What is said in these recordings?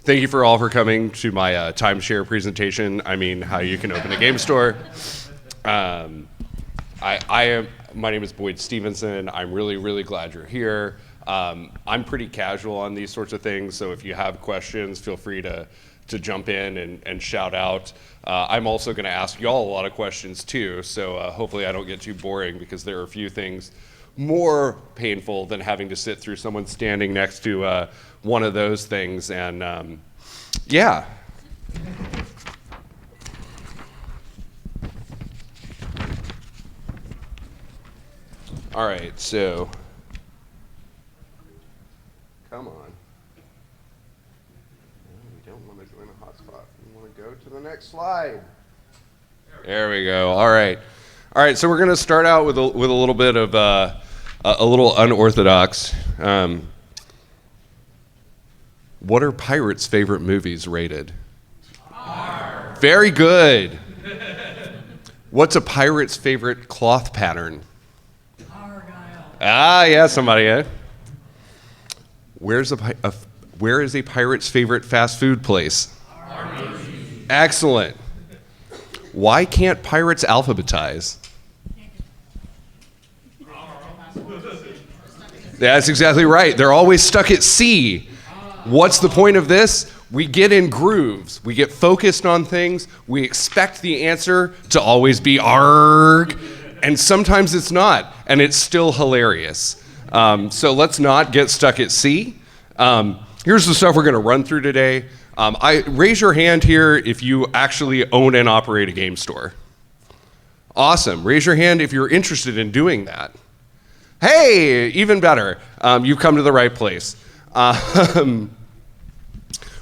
Thank you for all for coming to my timeshare presentation. I mean, how you can open a game store. My name is Boyd Stevenson. I'm really glad you're here. I'm pretty casual on these sorts of things, so if you have questions, feel free to jump in and shout out. I'm also going to ask y'all a lot of questions too, so hopefully I don't get too boring, because there are a few things more painful than having to sit through someone standing next to one of those things. And yeah. All right, so come on. We don't want to join a hotspot. We want to go to the next slide. There we go. All right. So we're going to start out with a little bit of a little unorthodox. What are pirates' favorite movies rated? R. Very good. What's a pirate's favorite cloth pattern? Argyle. Ah, yeah, somebody. Where is a pirate's favorite fast food place? Arby's. Excellent. Why can't pirates alphabetize? That's exactly right. They're always stuck at sea. What's the point of this? We get in grooves. We get focused on things. We expect the answer to always be arg. And sometimes it's not. And it's still hilarious. So let's not get stuck at sea. Here's the stuff we're going to run through today. Raise your hand here if you actually own and operate a game store. Awesome. Raise your hand if you're interested in doing that. Hey, even better. You've come to the right place.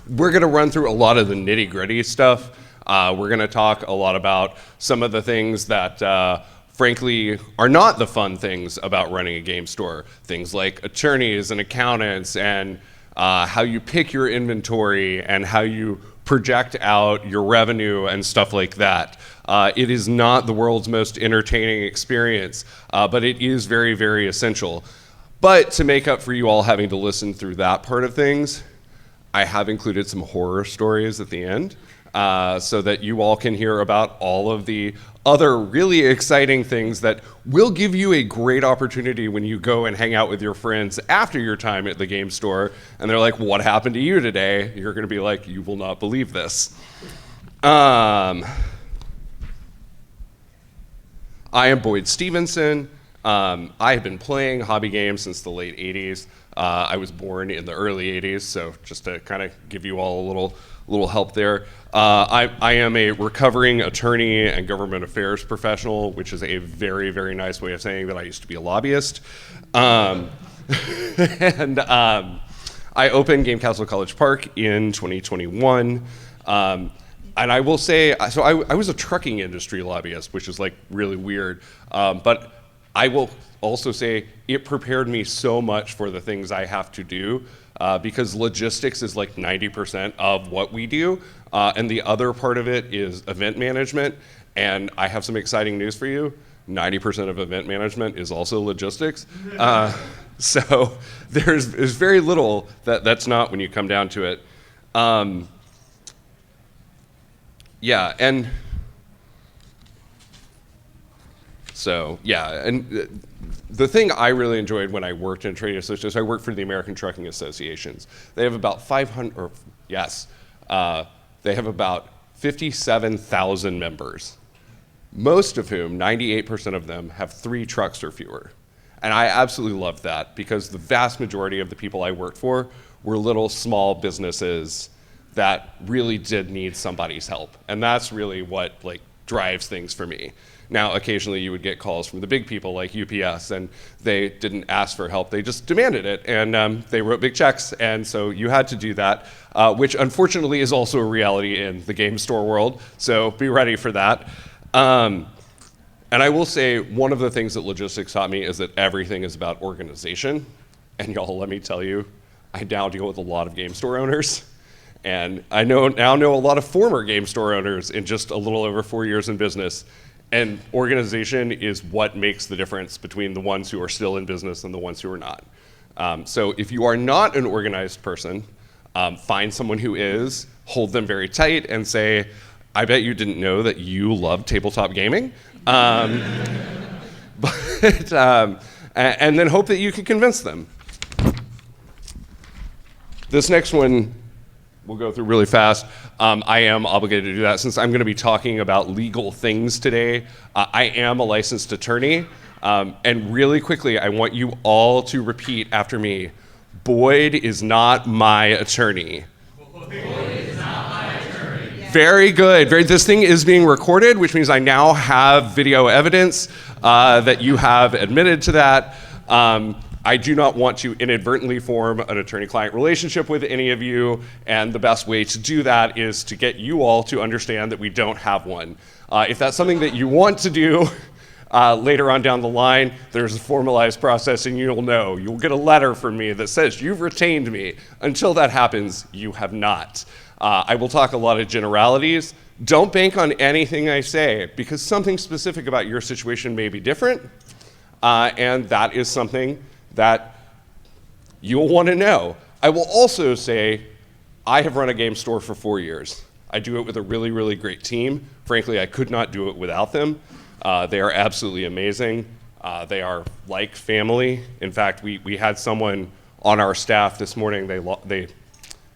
We're going to run through a lot of the nitty-gritty stuff. We're going to talk a lot about some of the things that, frankly, are not the fun things about running a game store. Things like attorneys and accountants, and how you pick your inventory and how you project out your revenue and stuff like that. It is not the world's most entertaining experience, but it is very essential. But to make up for you all having to listen through that part of things, I have included some horror stories at the end, so that you all can hear about all of the other really exciting things that will give you a great opportunity when you go and hang out with your friends after your time at the game store, and they're like, what happened to you today? You're going to be like, you will not believe this. I am Boyd Stevenson. I have been playing hobby games since the late 80s. I was born in the early 80s, so just to kind of give you all a little help there. I am a recovering attorney and government affairs professional, which is a very nice way of saying that I used to be a lobbyist. And I opened Game Castle College Park in 2021. And I will say, so I was a trucking industry lobbyist, which is like really weird. But I will also say it prepared me so much for the things I have to do, because logistics is like 90% of what we do, and the other part of it is event management. And I have some exciting news for you. 90% of event management is also logistics. So there's very little that's not when you come down to it. Yeah, and so, yeah, and the thing I really enjoyed when I worked in trade associations, I worked for the American Trucking Associations. They have about 500, they have about 57,000 members, most of whom, 98% of them, have 3 trucks or fewer. And I absolutely loved that, because the vast majority of the people I worked for were little small businesses that really did need somebody's help. And that's really what drives things for me. Now, occasionally you would get calls from the big people like UPS, and they didn't ask for help, they just demanded it, and they wrote big checks, and so you had to do that, which unfortunately is also a reality in the game store world, so be ready for that. And I will say, one of the things that logistics taught me is that everything is about organization, and y'all, let me tell you, I now deal with a lot of game store owners. And I now know a lot of former game store owners in just a little over 4 years in business. And organization is what makes the difference between the ones who are still in business and the ones who are not. So if you are not an organized person, Find someone who is, hold them very tight, and say, I bet you didn't know that you love tabletop gaming. And then hope that you can convince them. This next one we'll go through really fast. I am obligated to do that since I'm going to be talking about legal things today. I am a licensed attorney. And really quickly, I want you all to repeat after me, Boyd is not my attorney. Boyd is not my attorney. Very good. This thing is being recorded, which means I now have video evidence that you have admitted to that. I do not want to inadvertently form an attorney-client relationship with any of you, and the best way to do that is to get you all to understand that we don't have one. If that's something that you want to do later on down the line, there's a formalized process and you'll know. You'll get a letter from me that says you've retained me. Until that happens, you have not. I will talk a lot of generalities. Don't bank on anything I say, because something specific about your situation may be different, and that is something that you'll want to know. I will also say, I have run a game store for 4 years. I do it with a really, really great team. Frankly, I could not do it without them. They are absolutely amazing. They are like family. In fact, we had someone on our staff this morning, they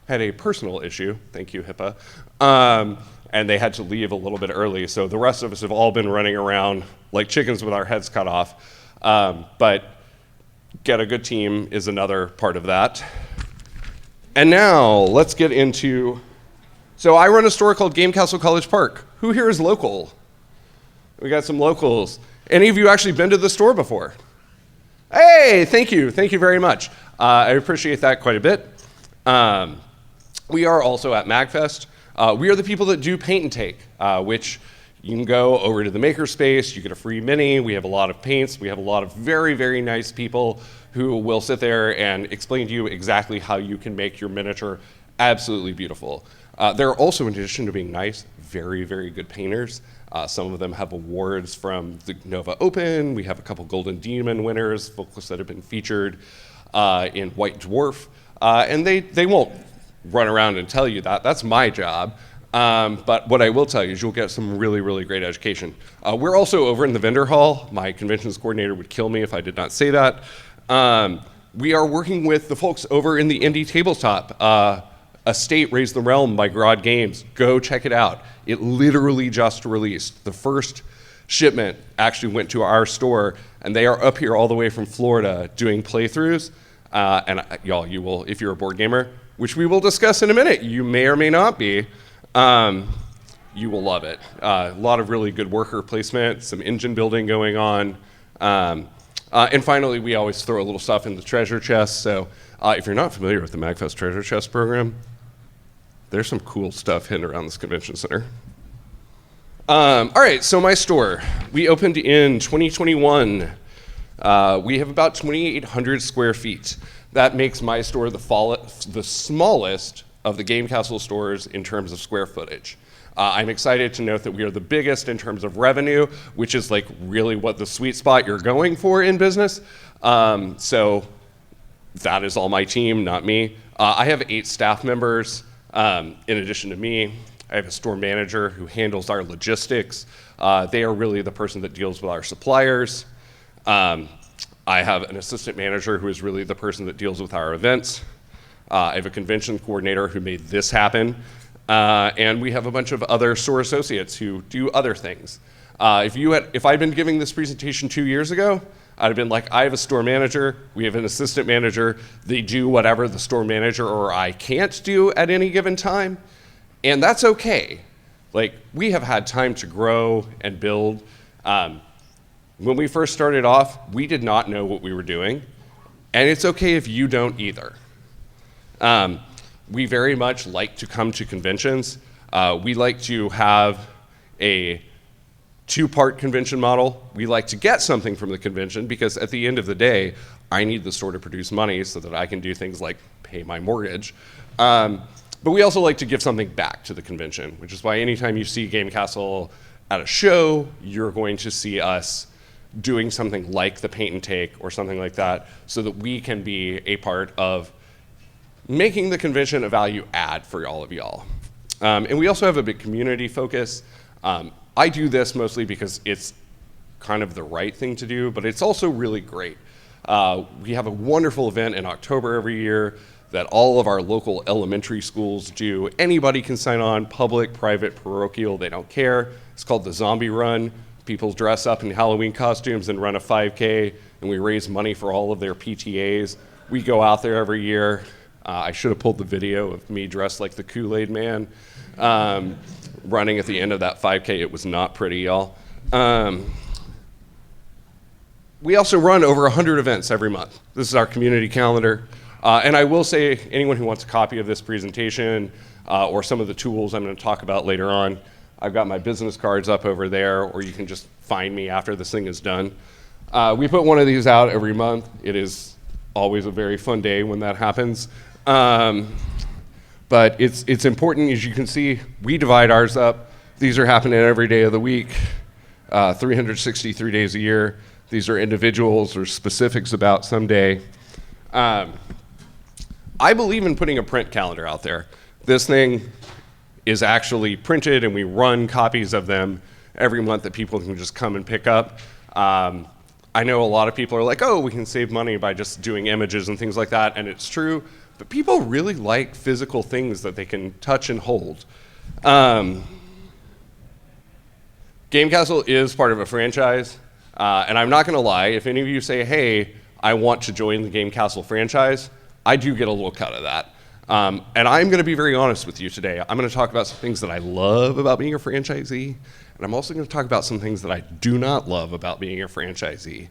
had a personal issue, thank you, HIPAA, and they had to leave a little bit early, so the rest of us have all been running around like chickens with our heads cut off. But get a good team is another part of that. And now, let's get into, so I run a store called Game Castle College Park. Who here is local? We got some locals. Any of you actually been to the store before? Hey, thank you very much. I appreciate that quite a bit. We are also at MAGFest. We are the people that do paint and take, which you can go over to the makerspace, you get a free mini, we have a lot of paints, we have a lot of very, very nice people who will sit there and explain to you exactly how you can make your miniature absolutely beautiful. They're also, in addition to being nice, very, very good painters. Some of them have awards from the Nova Open. We have a couple Golden Demon winners, folks that have been featured in White Dwarf. And they won't run around and tell you that. That's my job. But what I will tell you is you'll get some really, really great education. We're also over in the vendor hall. My conventions coordinator would kill me if I did not say that. We are working with the folks over in the Indie Tabletop. Estate Raise the Realm by Grodd Games. Go check it out. It literally just released. The first shipment actually went to our store, and they are up here all the way from Florida doing playthroughs. And y'all, you will, if you're a board gamer, which we will discuss in a minute, you may or may not be, you will love it. A lot of really good worker placement, some engine building going on. And finally, we always throw a little stuff in the treasure chest. So if you're not familiar with the MAGFest treasure chest program, there's some cool stuff hidden around this convention center. All right, so my store. We opened in 2021. We have about 2,800 square feet. That makes my store the smallest of the Game Castle stores in terms of square footage. I'm excited to note that we are the biggest in terms of revenue, which is like really what the sweet spot you're going for in business. So that is all my team, not me. I have 8 staff members. In addition to me, I have a store manager who handles our logistics. They are really the person that deals with our suppliers. I have an assistant manager who is really the person that deals with our events. I have a convention coordinator who made this happen. And we have a bunch of other store associates who do other things. If I'd been giving this presentation 2 years ago, I'd have been like, I have a store manager, we have an assistant manager, they do whatever the store manager or I can't do at any given time, and that's okay. Like, we have had time to grow and build. When we first started off, we did not know what we were doing, and it's okay if you don't either. We very much like to come to conventions. We like to have a 2-part convention model. We like to get something from the convention because at the end of the day, I need the store to produce money so that I can do things like pay my mortgage. But we also like to give something back to the convention, which is why anytime you see Game Castle at a show, you're going to see us doing something like the paint and take or something like that so that we can be a part of making the convention a value add for all of y'all. And we also have a big community focus. I do this mostly because it's kind of the right thing to do, but it's also really great. We have a wonderful event in October every year that all of our local elementary schools do. Anybody can sign on, public, private, parochial, they don't care. It's called the Zombie Run. People dress up in Halloween costumes and run a 5K, and we raise money for all of their PTAs. We go out there every year. I should have pulled the video of me dressed like the Kool-Aid Man, running at the end of that 5K. It was not pretty, y'all. We also run over 100 events every month. This is our community calendar. And I will say, anyone who wants a copy of this presentation or some of the tools I'm going to talk about later on, I've got my business cards up over there, or you can just find me after this thing is done. We put one of these out every month. It is always a very fun day when that happens. But it's important, as you can see, we divide ours up. These are happening every day of the week, 363 days a year. These are individuals or specifics about someday. I believe in putting a print calendar out there. This thing is actually printed, and we run copies of them every month that people can just come and pick up. I know a lot of people are like, oh, we can save money by just doing images and things like that, and it's true, but people really like physical things that they can touch and hold. Game Castle is part of a franchise, and I'm not gonna lie, if any of you say, hey, I want to join the Game Castle franchise, I do get a little cut of that. And I'm going to be very honest with you today. I'm going to talk about some things that I love about being a franchisee, and I'm also going to talk about some things that I do not love about being a franchisee,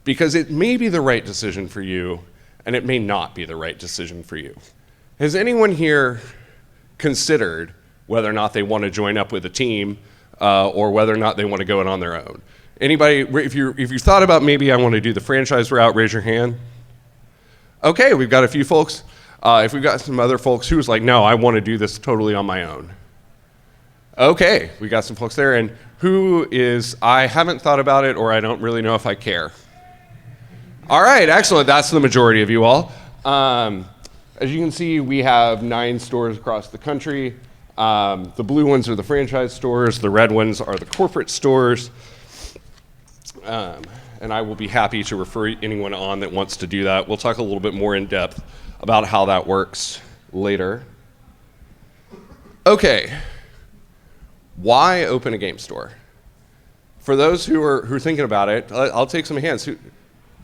because it may be the right decision for you, and it may not be the right decision for you. Has anyone here considered whether or not they want to join up with a team, or whether or not they want to go it on their own? Anybody, if you thought about maybe I want to do the franchise route, raise your hand. Okay, we've got a few folks. If we've got some other folks who's like, no, I want to do this totally on my own. Okay, we got some folks there. And who is, I haven't thought about it, or I don't really know if I care. All right, excellent. That's the majority of you all. As you can see, we have 9 stores across the country. The blue ones are the franchise stores. The red ones are the corporate stores. And I will be happy to refer anyone on that wants to do that. We'll talk a little bit more in depth about how that works later. Okay, why open a game store? For those who are thinking about it, I'll take some hands.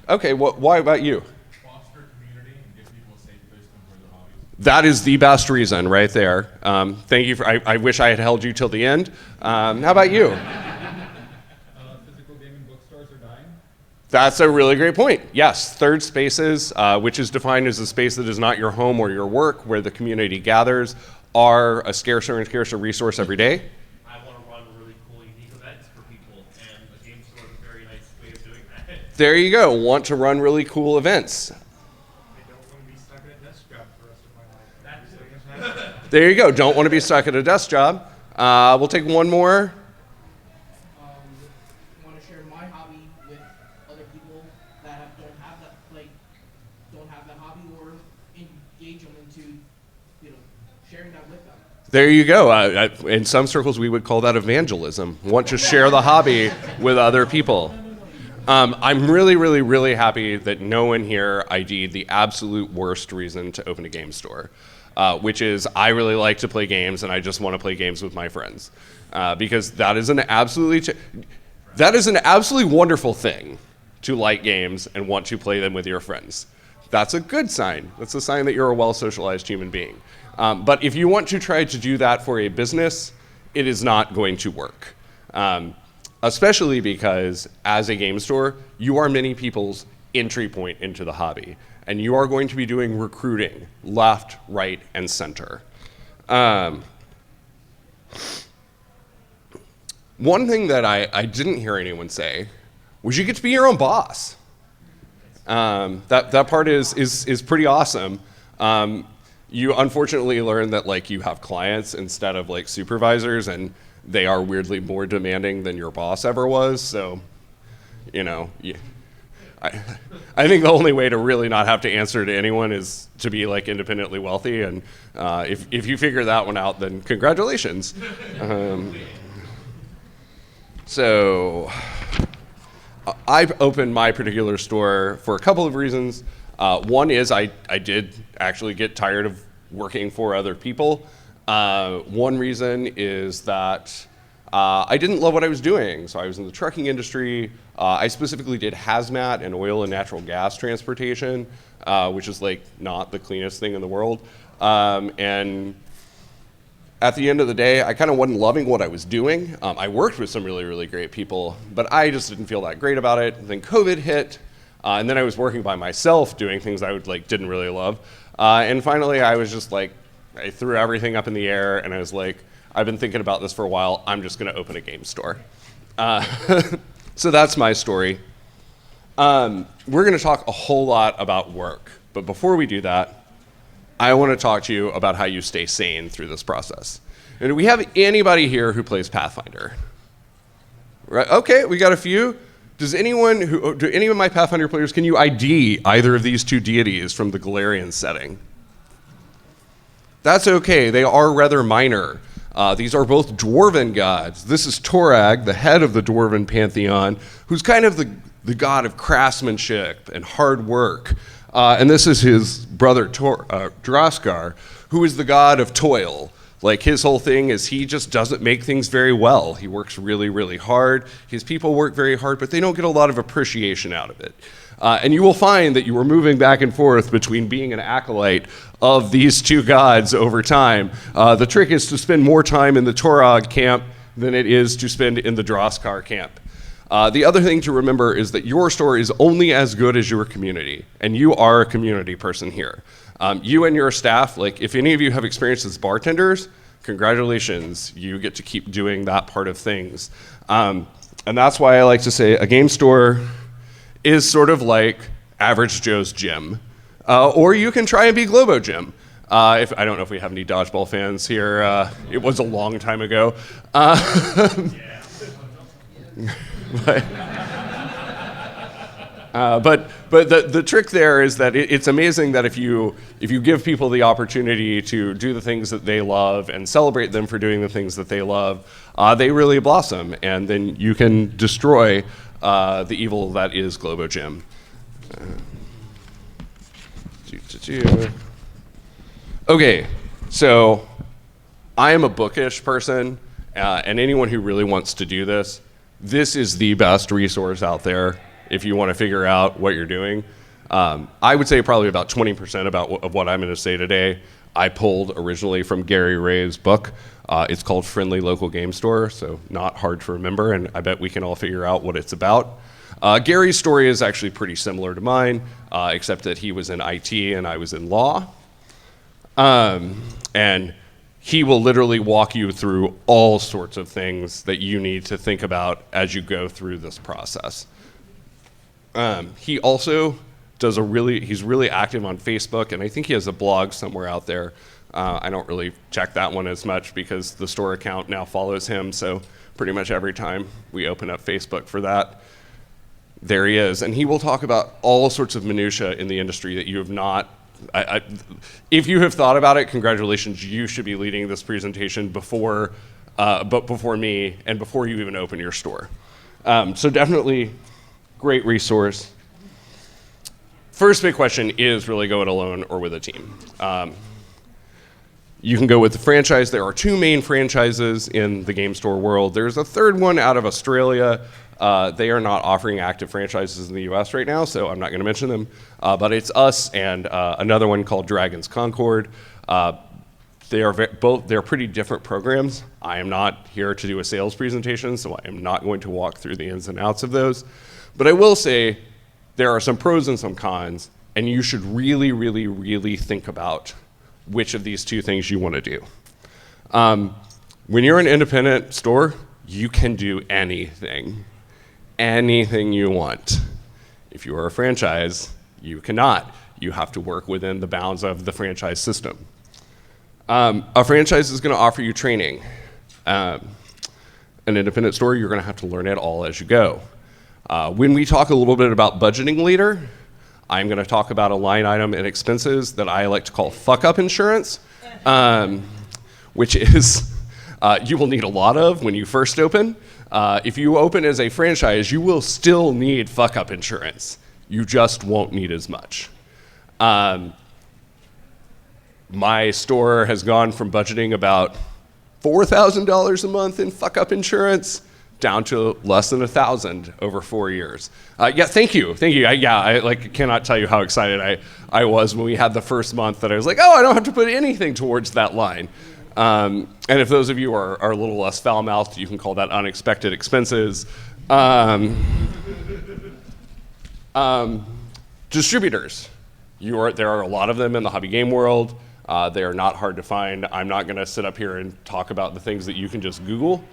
Okay, why about you? Foster community and give people a safe place to enjoy their hobbies. That is the best reason right there. Thank you. I wish I had held you till the end. How about you? Physical gaming bookstores are dying. That's a really great point. Yes, third spaces, which is defined as a space that is not your home or your work, where the community gathers, are a scarcer and scarcer resource every day. I want to run really cool, unique events for people, and a game store is a very nice way of doing that. There you go. Want to run really cool events. I don't want to be stuck at a desk job for the rest of my life. There you go. Don't want to be stuck at a desk job. We'll take one more. Want to share my hobby with other people that don't have that hobby, or engage them into, sharing that with them. There you go. In some circles, we would call that evangelism. Want to share the hobby with other people. I'm really, really, really happy that no one here ID'd the absolute worst reason to open a game store, which is I really like to play games and I just want to play games with my friends, because that is an absolutely wonderful thing, to like games and want to play them with your friends. That's a good sign. That's a sign that you're a well-socialized human being. But if you want to try to do that for a business, it is not going to work. Especially because as a game store, you are many people's entry point into the hobby. And you are going to be doing recruiting left, right, and center. One thing that I didn't hear anyone say was you get to be your own boss. That part is pretty awesome. You unfortunately learn that you have clients instead of supervisors, and they are weirdly more demanding than your boss ever was. So, I think the only way to really not have to answer to anyone is to be like independently wealthy, and if you figure that one out, then congratulations. So I opened my particular store for a couple of reasons. One is I did actually get tired of working for other people. One reason is that I didn't love what I was doing. So I was in the trucking industry. I specifically did hazmat and oil and natural gas transportation, which is like not the cleanest thing in the world. And at the end of the day, I kind of wasn't loving what I was doing. I worked with some really, really great people, but I just didn't feel that great about it. Then COVID hit, and then I was working by myself doing things I didn't really love. And finally, I was just like, I threw everything up in the air, and I was like, I've been thinking about this for a while. I'm just going to open a game store. So that's my story. We're going to talk a whole lot about work, but before we do that, I want to talk to you about how you stay sane through this process. And do we have anybody here who plays Pathfinder? Right? Okay, we got a few. Do any of my Pathfinder players, can you ID either of these two deities from the Galarian setting? That's okay, they are rather minor. These are both dwarven gods. This is Torag, the head of the dwarven pantheon, who's kind of the god of craftsmanship and hard work. And this is his brother Droskar, who is the god of toil. Like, his whole thing is he just doesn't make things very well. He works really, really hard. His people work very hard, but they don't get a lot of appreciation out of it. And you will find that you are moving back and forth between being an acolyte of these two gods over time. The trick is to spend more time in the Torag camp than it is to spend in the Droskar camp. The other thing to remember is that your store is only as good as your community, and you are a community person here. You and your staff, like, if any of you have experience as bartenders, congratulations, you get to keep doing that part of things. And that's why I like to say a game store is sort of like Average Joe's gym. Or you can try and be Globo Gym. I don't know if we have any dodgeball fans here. It was a long time ago. But the trick there is that it's amazing that if you give people the opportunity to do the things that they love and celebrate them for doing the things that they love, they really blossom, and then you can destroy the evil that is Globo Gym. Okay, so I am a bookish person, and anyone who really wants to do this is the best resource out there if you want to figure out what you're doing. I would say probably about 20% of what I'm going to say today I pulled originally from Gary Ray's book. It's called Friendly Local Game Store, so not hard to remember, and I bet we can all figure out what it's about. Gary's story is actually pretty similar to mine, except that he was in IT and I was in law. And he will literally walk you through all sorts of things that you need to think about as you go through this process. He also he's really active on Facebook, and I think he has a blog somewhere out there. I don't really check that one as much because the store account now follows him, so pretty much every time we open up Facebook for that, there he is. And he will talk about all sorts of minutia in the industry that you have not. If you have thought about it, congratulations, you should be leading this presentation before me and before you even open your store. So definitely great resource. First big question is really go it alone or with a team. You can go with the franchise. There are two main franchises in the game store world. There's a third one out of Australia. They are not offering active franchises in the US right now, so I'm not going to mention them. But it's us and another one called Dragon's Concord. They're pretty different programs. I am not here to do a sales presentation, so I am not going to walk through the ins and outs of those. But I will say there are some pros and some cons, and you should really, really, really think about which of these two things you want to do. When you're an independent store, you can do anything you want. If you are a franchise, you cannot. You have to work within the bounds of the franchise system. A franchise is going to offer you training. An independent store, you're going to have to learn it all as you go. When we talk a little bit about budgeting later, I'm going to talk about a line item in expenses that I like to call fuck-up insurance, which is you will need a lot of when you first open. If you open as a franchise, you will still need fuck-up insurance. You just won't need as much. My store has gone from budgeting about $4,000 a month in fuck-up insurance down to less than $1,000 over 4 years. Yeah, thank you. I cannot tell you how excited I was when we had the first month that I was like, oh, I don't have to put anything towards that line. And if those of you are a little less foul-mouthed, you can call that unexpected expenses. Distributors. There are a lot of them in the hobby game world. They are not hard to find. I'm not going to sit up here and talk about the things that you can just Google.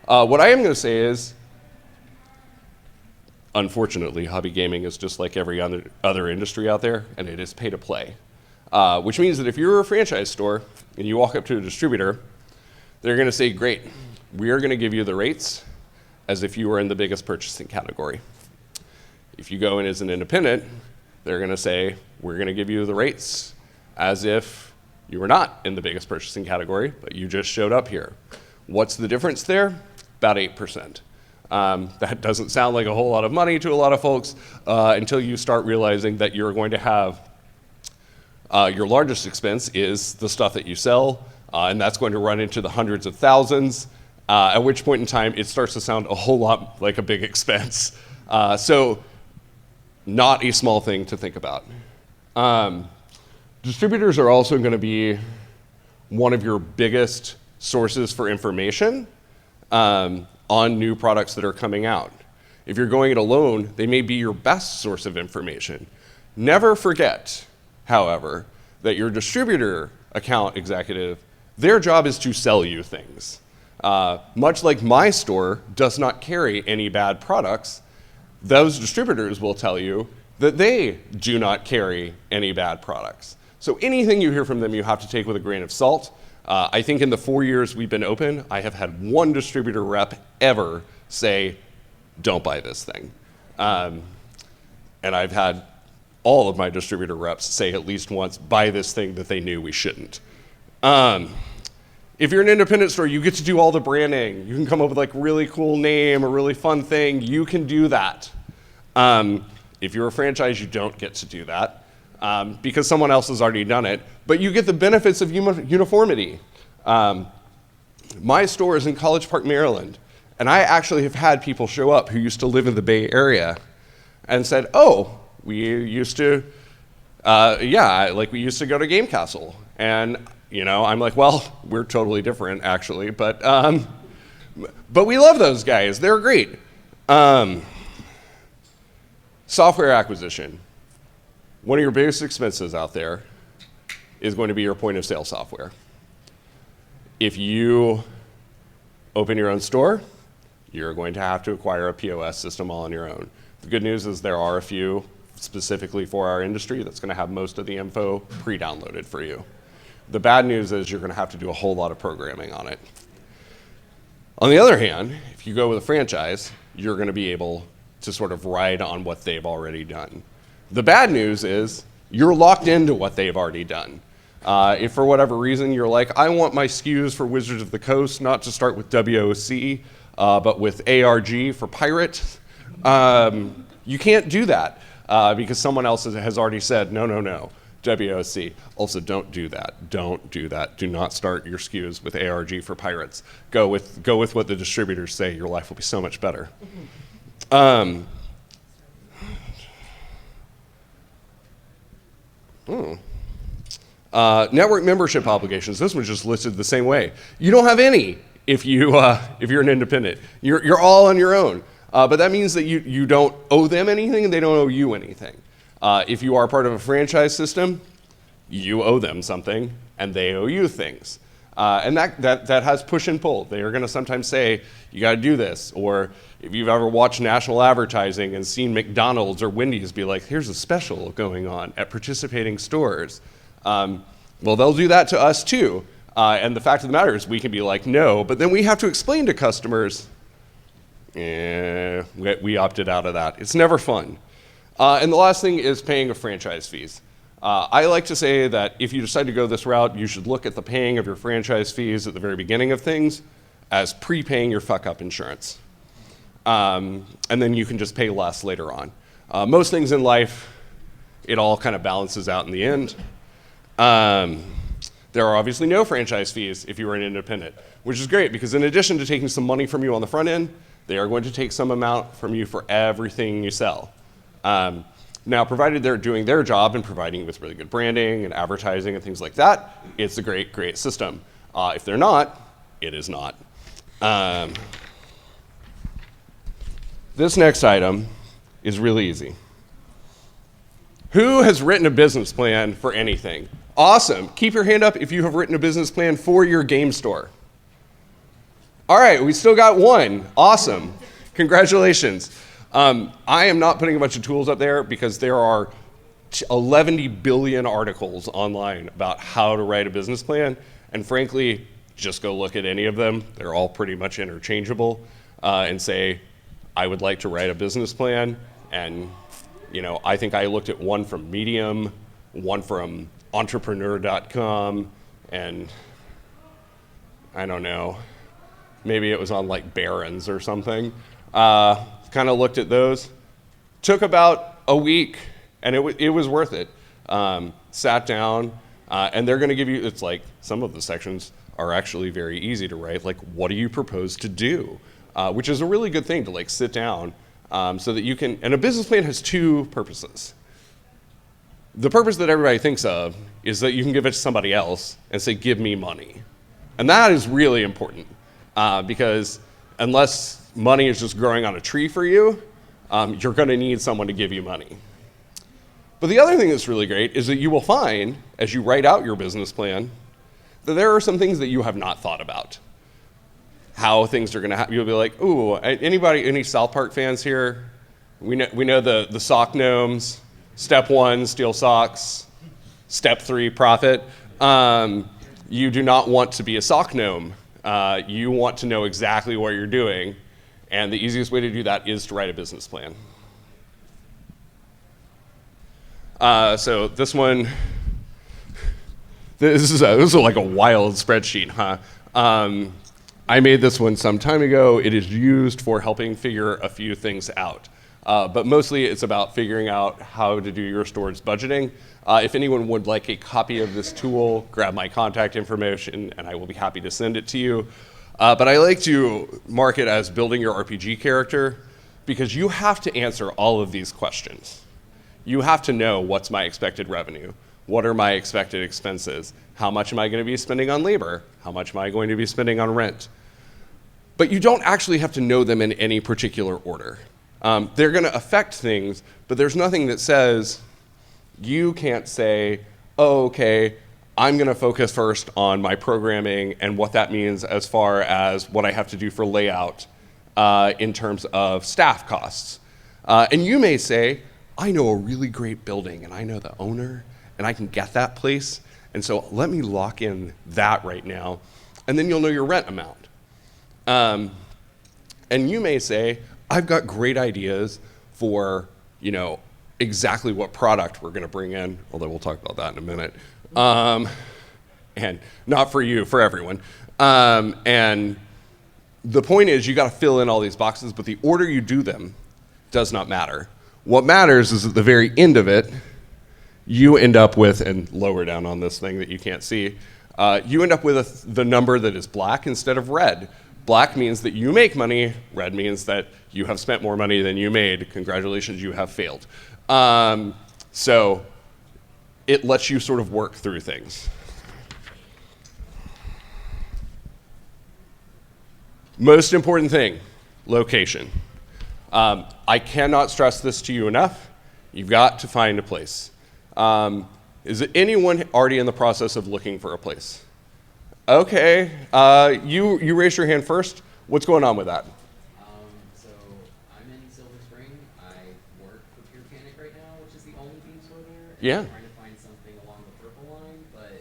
What I am going to say is, unfortunately, hobby gaming is just like every other industry out there, and it is pay to play. Which means that if you're a franchise store and you walk up to a distributor, they're going to say, great, we are going to give you the rates as if you were in the biggest purchasing category. If you go in as an independent, they're going to say, we're going to give you the rates as if you were not in the biggest purchasing category, but you just showed up here. What's the difference there? About 8%. That doesn't sound like a whole lot of money to a lot of folks until you start realizing that you're going to have your largest expense is the stuff that you sell, and that's going to run into the hundreds of thousands, at which point in time it starts to sound a whole lot like a big expense. So not a small thing to think about. Distributors are also going to be one of your biggest sources for information on new products that are coming out. If you're going it alone, they may be your best source of information. Never forget, however, that your distributor account executive, their job is to sell you things. Much like my store does not carry any bad products, those distributors will tell you that they do not carry any bad products. So anything you hear from them, you have to take with a grain of salt. I think in the 4 years we've been open, I have had one distributor rep ever say, don't buy this thing. And I've had all of my distributor reps say at least once, buy this thing that they knew we shouldn't. If you're an independent store, you get to do all the branding. You can come up with like a really cool name, a really fun thing. You can do that. If you're a franchise, you don't get to do that because someone else has already done it. But you get the benefits of uniformity. My store is in College Park, Maryland. And I actually have had people show up who used to live in the Bay Area and said, oh, we used to, we used to go to Game Castle. And, I'm like, well, we're totally different, actually. But we love those guys. They're great. Software acquisition. One of your biggest expenses out there is going to be your point of sale software. If you open your own store, you're going to have to acquire a POS system all on your own. The good news is there are a few specifically for our industry that's going to have most of the info pre-downloaded for you. The bad news is you're going to have to do a whole lot of programming on it. On the other hand, if you go with a franchise, you're going to be able to sort of ride on what they've already done. The bad news is you're locked into what they've already done. If for whatever reason you're like, I want my SKUs for Wizards of the Coast not to start with WOC, but with ARG for Pirate, you can't do that because someone else has already said, no, WOC. Also, don't do that. Don't do that. Do not start your SKUs with ARG for Pirates. Go with what the distributors say. Your life will be so much better. Network membership obligations. This one's just listed the same way. You don't have any if you're an independent. You're all on your own. But that means that you don't owe them anything and they don't owe you anything. If you are part of a franchise system, you owe them something and they owe you things. And that has push and pull. They are going to sometimes say, you got to do this. Or if you've ever watched national advertising and seen McDonald's or Wendy's be like, here's a special going on at participating stores. Well, they'll do that to us too. And the fact of the matter is we can be like, no, but then we have to explain to customers, We opted out of that. It's never fun. And the last thing is paying of franchise fees. I like to say that if you decide to go this route, you should look at the paying of your franchise fees at the very beginning of things as prepaying your fuck-up insurance. And then you can just pay less later on. Most things in life, it all kind of balances out in the end. There are obviously no franchise fees if you are an independent, which is great because in addition to taking some money from you on the front end, they are going to take some amount from you for everything you sell. Now, provided they're doing their job and providing you with really good branding and advertising and things like that, it's a great, great system. If they're not, it is not. This next item is really easy. Who has written a business plan for anything? Awesome. Keep your hand up if you have written a business plan for your game store. All right, we still got one. Awesome. Congratulations. I am not putting a bunch of tools up there because there are 11 billion articles online about how to write a business plan. And frankly, just go look at any of them. They're all pretty much interchangeable and say, I would like to write a business plan. And I think I looked at one from Medium, one from entrepreneur.com, and I don't know, maybe it was on like Barron's or something. Kind of looked at those. Took about a week, and it was worth it. Sat down, and they're going to give you, it's like some of the sections are actually very easy to write, like what do you propose to do? Which is a really good thing to like sit down so that you can, and a business plan has two purposes. The purpose that everybody thinks of is that you can give it to somebody else and say, give me money. And that is really important because unless money is just growing on a tree for you, you're going to need someone to give you money. But the other thing that's really great is that you will find, as you write out your business plan, that there are some things that you have not thought about. How things are going to happen. You'll be like, ooh, any South Park fans here? We know the sock gnomes. Step 1, steal socks. Step 3, profit. You do not want to be a sock gnome. You want to know exactly what you're doing. And the easiest way to do that is to write a business plan. So this one, this is like a wild spreadsheet, huh? I made this one some time ago. It is used for helping figure a few things out. But mostly it's about figuring out how to do your store's budgeting. If anyone would like a copy of this tool, grab my contact information and I will be happy to send it to you. But I like to mark it as building your RPG character because you have to answer all of these questions. You have to know what's my expected revenue, what are my expected expenses, how much am I going to be spending on labor, how much am I going to be spending on rent. But you don't actually have to know them in any particular order. They're going to affect things, but there's nothing that says you can't say, oh, okay, I'm going to focus first on my programming and what that means as far as what I have to do for layout in terms of staff costs. And you may say, I know a really great building and I know the owner and I can get that place. And so let me lock in that right now. And then you'll know your rent amount. And you may say, I've got great ideas for, exactly what product we're going to bring in, although we'll talk about that in a minute. And not for you, for everyone. And the point is you got to fill in all these boxes, but the order you do them does not matter. What matters is at the very end of it, you end up with, and lower down on this thing that you can't see, you end up with the number that is black instead of red. Black means that you make money, red means that you have spent more money than you made. Congratulations, you have failed. So it lets you sort of work through things. Most important thing, location. I cannot stress this to you enough. You've got to find a place. Is anyone already in the process of looking for a place? Okay, you raised your hand first. What's going on with that? So I'm in Silver Spring. I work for Pure Panic right now, which is the only game store there. And Yeah. I'm trying to find something along the purple line, but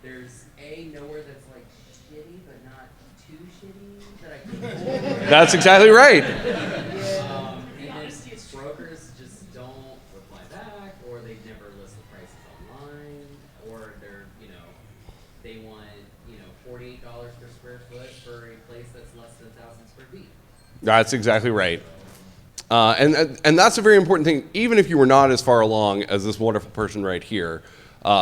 there's nowhere that's like shitty, but not not too shitty that I could. That's exactly right. And then brokers just don't reply back, or they never list the prices online, or they're, they want, $48 per square foot for a place that's less than 1,000 square feet. That's exactly right. And that's a very important thing, even if you were not as far along as this wonderful person right here,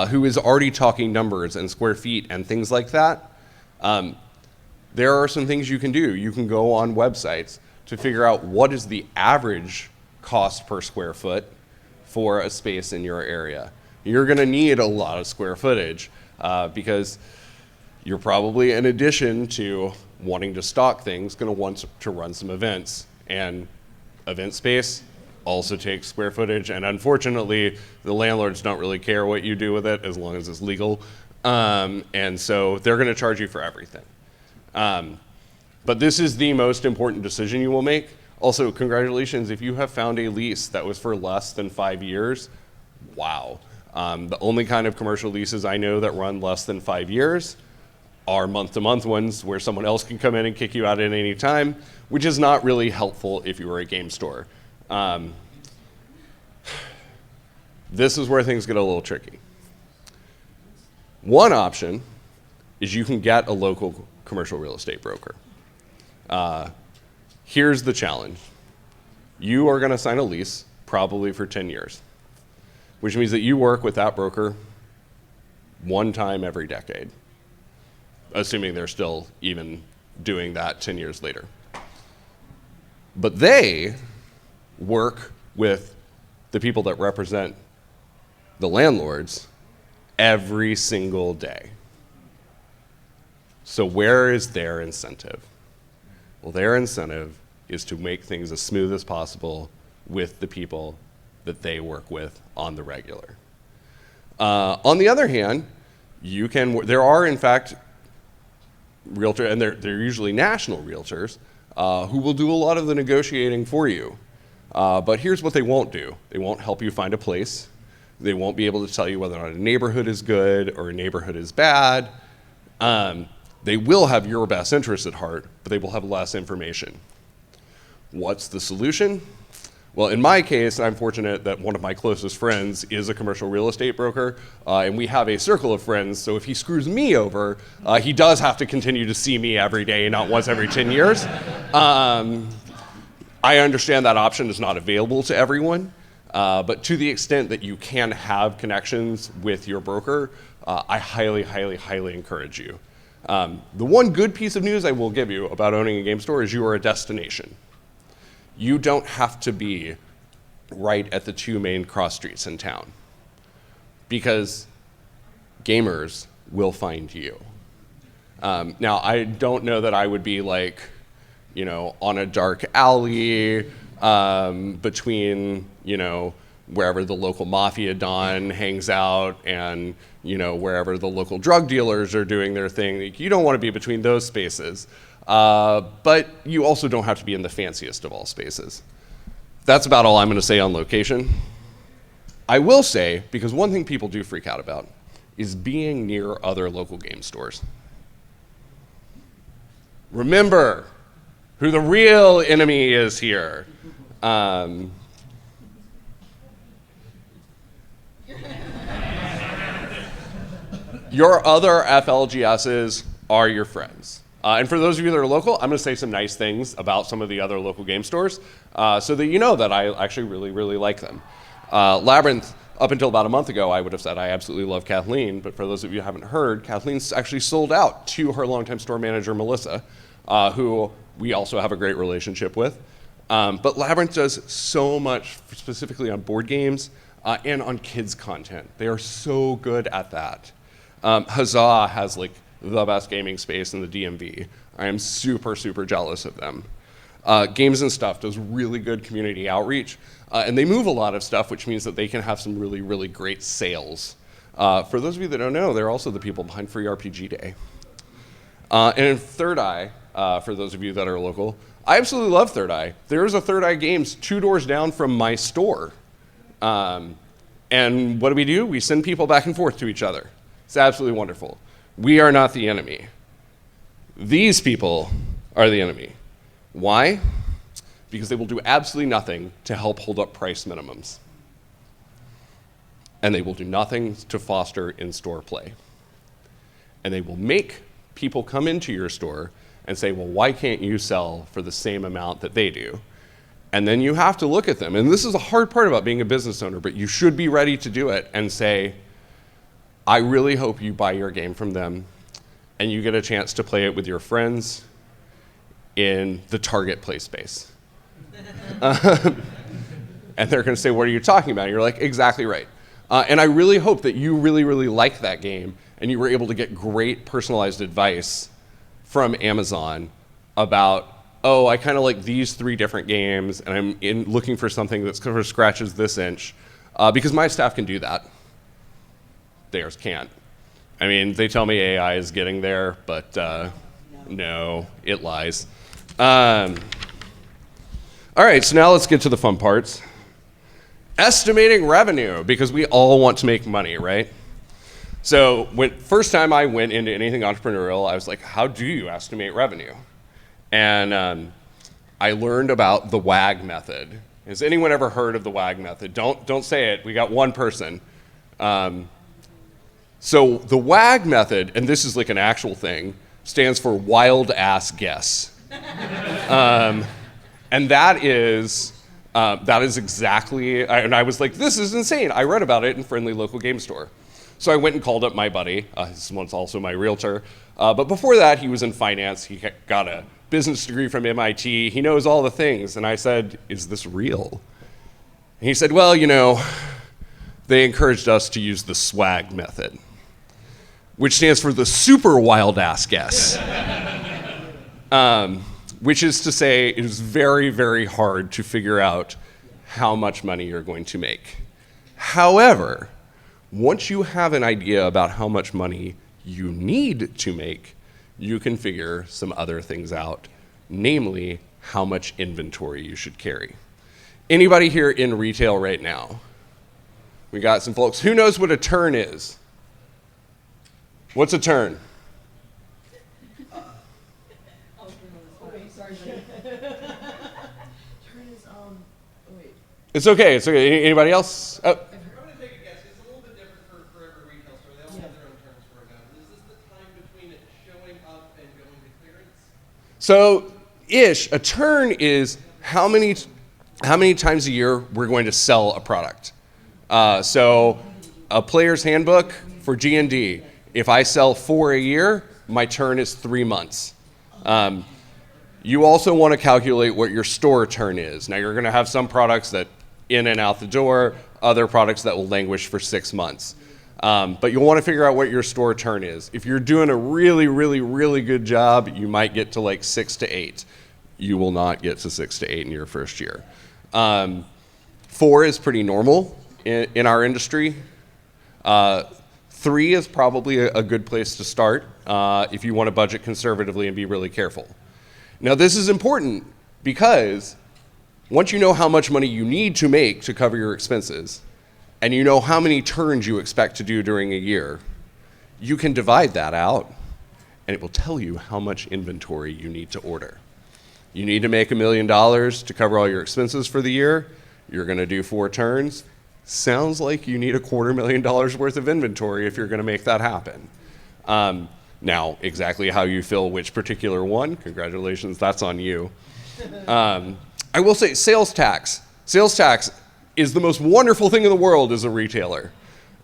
who is already talking numbers and square feet and things like that. There are some things you can do. You can go on websites to figure out what is the average cost per square foot for a space in your area. You're going to need a lot of square footage because you're probably, in addition to wanting to stock things, going to want to run some events. And event space also takes square footage. And unfortunately, the landlords don't really care what you do with it as long as it's legal. And so they're going to charge you for everything. But this is the most important decision you will make. Also, congratulations, if you have found a lease that was for less than 5 years, wow. The only kind of commercial leases I know that run less than 5 years are month-to-month ones where someone else can come in and kick you out at any time, which is not really helpful if you were a game store. This is where things get a little tricky. One option is you can get a local commercial real estate broker. Here's the challenge. You are going to sign a lease probably for 10 years, which means that you work with that broker one time every decade, assuming they're still even doing that 10 years later. But they work with the people that represent the landlords every single day. So where is their incentive? Well, their incentive is to make things as smooth as possible with the people that they work with on the regular. On the other hand, there are in fact realtors, and they're usually national realtors, who will do a lot of the negotiating for you. But here's what they won't do. They won't help you find a place. They won't be able to tell you whether or not a neighborhood is good or a neighborhood is bad. They will have your best interest at heart, but they will have less information. What's the solution? Well, in my case, I'm fortunate that one of my closest friends is a commercial real estate broker, and we have a circle of friends, so if he screws me over, he does have to continue to see me every day, not once every 10 years. I understand that option is not available to everyone, but to the extent that you can have connections with your broker, I highly, highly, highly encourage you. The one good piece of news I will give you about owning a game store is you are a destination. You don't have to be right at the two main cross streets in town because gamers will find you. Now, I don't know that I would be like, on a dark alley between, wherever the local mafia don hangs out and, wherever the local drug dealers are doing their thing. You don't want to be between those spaces. But you also don't have to be in the fanciest of all spaces. That's about all I'm going to say on location. I will say, because one thing people do freak out about is being near other local game stores. Remember who the real enemy is here. Your other FLGSs are your friends. And for those of you that are local, I'm going to say some nice things about some of the other local game stores so that you know that I actually really, really like them. Labyrinth, up until about a month ago, I would have said I absolutely love Kathleen, but for those of you who haven't heard, Kathleen's actually sold out to her longtime store manager, Melissa, who we also have a great relationship with. But Labyrinth does so much, specifically on board games and on kids' content. They are so good at that. Huzzah has like the best gaming space in the DMV. I am super, super jealous of them. Games and Stuff does really good community outreach, and they move a lot of stuff, which means that they can have some really, really great sales. For those of you that don't know, they're also the people behind Free RPG Day. And in Third Eye, for those of you that are local, I absolutely love Third Eye. There's a Third Eye Games 2 doors down from my store. And what do? We send people back and forth to each other. It's absolutely wonderful. We are not the enemy. These people are the enemy. Why? Because they will do absolutely nothing to help hold up price minimums. And they will do nothing to foster in-store play. And they will make people come into your store and say, well, why can't you sell for the same amount that they do? And then you have to look at them. And this is a hard part about being a business owner, but you should be ready to do it and say, I really hope you buy your game from them and you get a chance to play it with your friends in the Target play space. And they're going to say, what are you talking about? And you're like, exactly right. And I really hope that you really, really like that game and you were able to get great personalized advice from Amazon about, oh, I kind of like these 3 different games and I'm looking for something that sort of scratches this inch. Because my staff can do that. Theirs can't. I mean, they tell me AI is getting there, but no, it lies. All right, so now let's get to the fun parts. Estimating revenue, because we all want to make money, right? So first time I went into anything entrepreneurial, I was like, how do you estimate revenue? And I learned about the WAG method. Has anyone ever heard of the WAG method? Don't say it, we got one person. So the WAG method, and this is like an actual thing, stands for wild ass guess. And that is exactly, and I was like, this is insane. I read about it in Friendly Local Game Store. So I went and called up my buddy. This one's also my realtor. But before that, he was in finance. He got a business degree from MIT. He knows all the things. And I said, is this real? And he said, well, you know, they encouraged us to use the SWAG method, which stands for the super wild ass guess. Which is to say, it is very, very hard to figure out how much money you're going to make. However, once you have an idea about how much money you need to make, you can figure some other things out, namely how much inventory you should carry. Anybody here in retail right now? We got some folks. Who knows what a turn is? What's a turn? It's okay. It's okay. Anybody else? Oh. I'm going to take a guess. It's a little bit different for every retail store. They all have their own terms for it now. Is this the time between it showing up and going to clearance? So, a turn is how many times a year we're going to sell a product. So, a player's handbook for G&D. If I sell 4 a year, my turn is 3 months. You also want to calculate what your store turn is. Now, you're going to have some products that in and out the door, other products that will languish for 6 months. But you'll want to figure out what your store turn is. If you're doing a really, really, really good job, you might get to like 6 to 8. You will not get to 6 to 8 in your first year. 4 is pretty normal in our industry. 3 is probably a good place to start if you want to budget conservatively and be really careful. Now, this is important because once you know how much money you need to make to cover your expenses, and you know how many turns you expect to do during a year, you can divide that out, and it will tell you how much inventory you need to order. You need to make $1 million to cover all your expenses for the year. You're going to do 4 turns. Sounds like you need $250,000 worth of inventory if you're going to make that happen. Now, exactly how you fill which particular one, congratulations, that's on you. I will say sales tax. Sales tax is the most wonderful thing in the world as a retailer.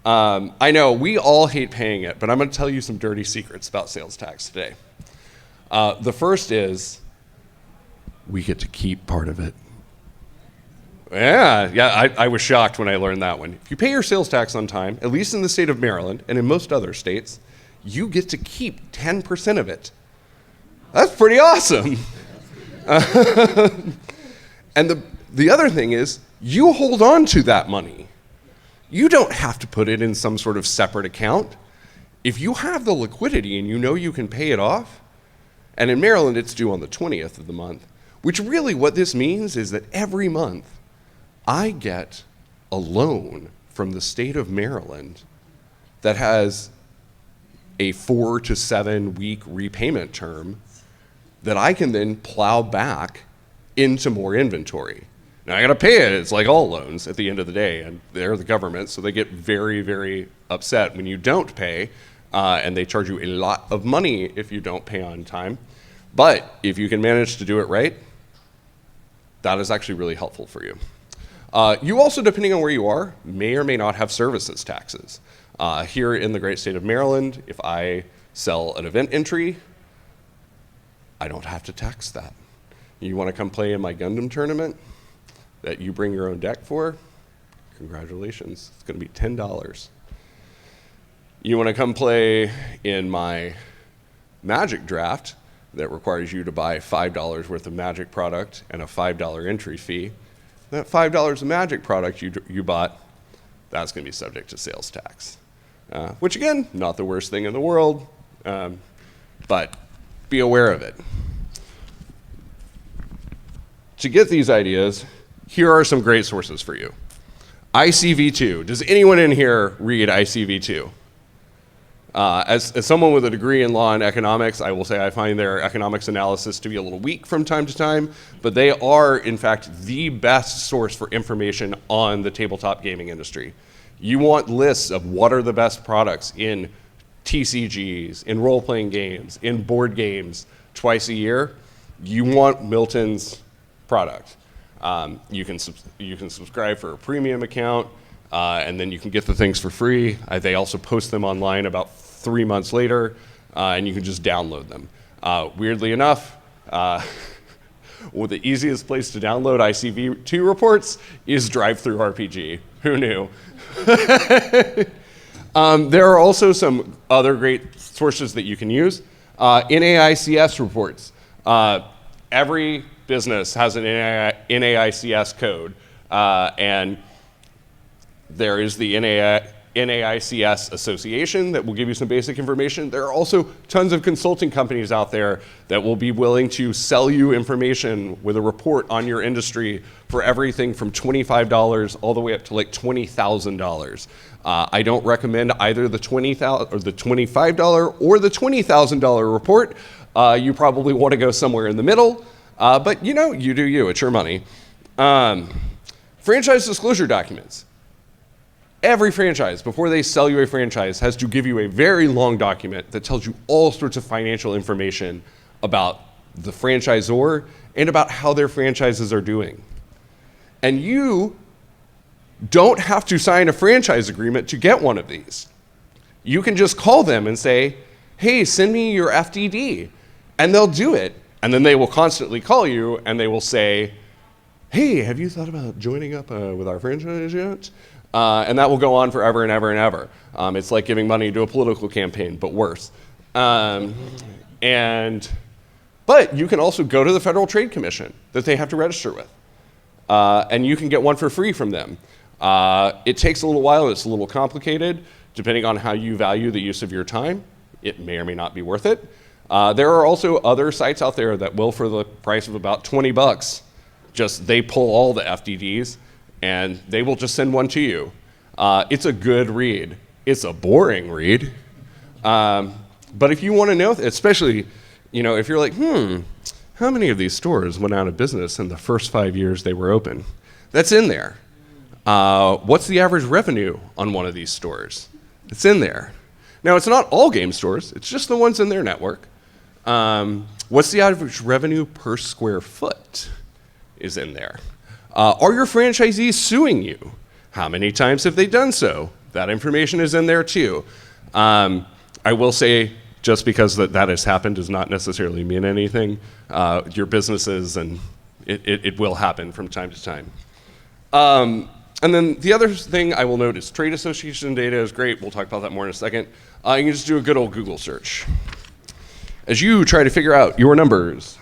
I know we all hate paying it, but I'm going to tell you some dirty secrets about sales tax today. The first is we get to keep part of it. Yeah, I was shocked when I learned that one. If you pay your sales tax on time, at least in the state of Maryland and in most other states, you get to keep 10% of it. That's pretty awesome. And the other thing is, you hold on to that money. You don't have to put it in some sort of separate account. If you have the liquidity and you know you can pay it off, and in Maryland it's due on the 20th of the month, which really what this means is that every month I get a loan from the state of Maryland that has a 4 to 7 week repayment term that I can then plow back into more inventory. Now I gotta pay it, it's like all loans at the end of the day, and they're the government, so they get very, very upset when you don't pay, and they charge you a lot of money if you don't pay on time. But if you can manage to do it right, that is actually really helpful for you. You also, depending on where you are, may or may not have services taxes. Here in the great state of Maryland, if I sell an event entry, I don't have to tax that. You wanna come play in my Gundam tournament that you bring your own deck for? Congratulations, it's gonna be $10. You wanna come play in my Magic draft that requires you to buy $5 worth of Magic product and a $5 entry fee. That $5 of Magic product you bought, that's gonna be subject to sales tax. Which again, not the worst thing in the world, but be aware of it. To get these ideas, here are some great sources for you. ICV2, does anyone in here read ICV2? As someone with a degree in law and economics, I will say I find their economics analysis to be a little weak from time to time, but they are, in fact, the best source for information on the tabletop gaming industry. You want lists of what are the best products in TCGs, in role-playing games, in board games twice a year, you want Milton's product. You can subscribe for a premium account, and then you can get the things for free. They also post them online about 3 months later, and you can just download them. Weirdly enough, well, the easiest place to download ICV2 reports is DriveThruRPG. Who knew? There are also some other great sources that you can use. NAICS reports. Every business has an NAICS code, and there is the NAICS association that will give you some basic information. There are also tons of consulting companies out there that will be willing to sell you information with a report on your industry for everything from $25 all the way up to like $20,000. I don't recommend either the $20,000 or the $25 or the $20,000 report. You probably want to go somewhere in the middle, but you know, you do you, it's your money. Franchise disclosure documents. Every franchise, before they sell you a franchise, has to give you a very long document that tells you all sorts of financial information about the franchisor and about how their franchises are doing. And you don't have to sign a franchise agreement to get one of these. You can just call them and say, hey, send me your FDD, and they'll do it. And then they will constantly call you and they will say, hey, have you thought about joining up with our franchise yet? And that will go on forever and ever and ever. It's like giving money to a political campaign, but worse. But you can also go to the Federal Trade Commission that they have to register with. And you can get one for free from them. It takes a little while, and it's a little complicated. Depending on how you value the use of your time, it may or may not be worth it. There are also other sites out there that will, for the price of about 20 bucks, they pull all the FDDs, and they will just send one to you. It's a good read. It's a boring read. But if you want to know, especially, you know, if you're like, how many of these stores went out of business in the first 5 years they were open? That's in there. What's the average revenue on one of these stores? It's in there. Now, it's not all game stores. It's just the ones in their network. What's the average revenue per square foot is in there. Are your franchisees suing you? How many times have they done so? That information is in there too. I will say, just because that has happened does not necessarily mean anything. Your businesses, and it will happen from time to time. And then the other thing I will note is trade association data is great. We'll talk about that more in a second. You can just do a good old Google search. As you try to figure out your numbers,